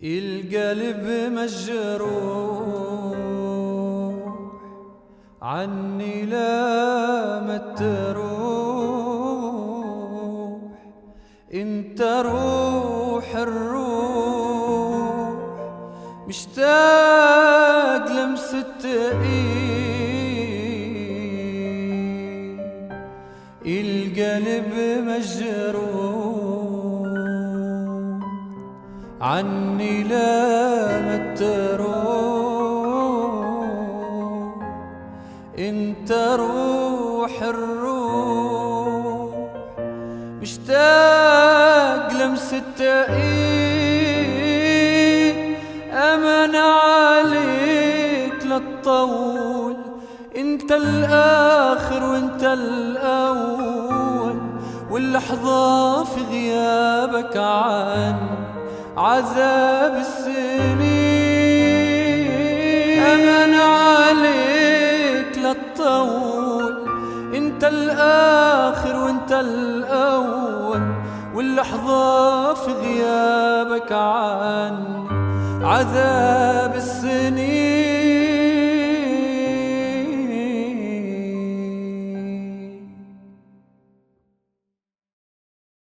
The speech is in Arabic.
القلب مجروح عني لما تروح، انت روح الروح مشتاق لمسة ايد. القلب مجروح عني لما تروح، انت روح الروح مشتاق لمسة ايد. امان عليك لا تطول، انت الاخر وانت الاول، واللحظة في غيابك عن عذاب السنين. امان عليك لا تطول، انت الاخر وانت الاول، واللحظة في غيابك عن عذاب السنين.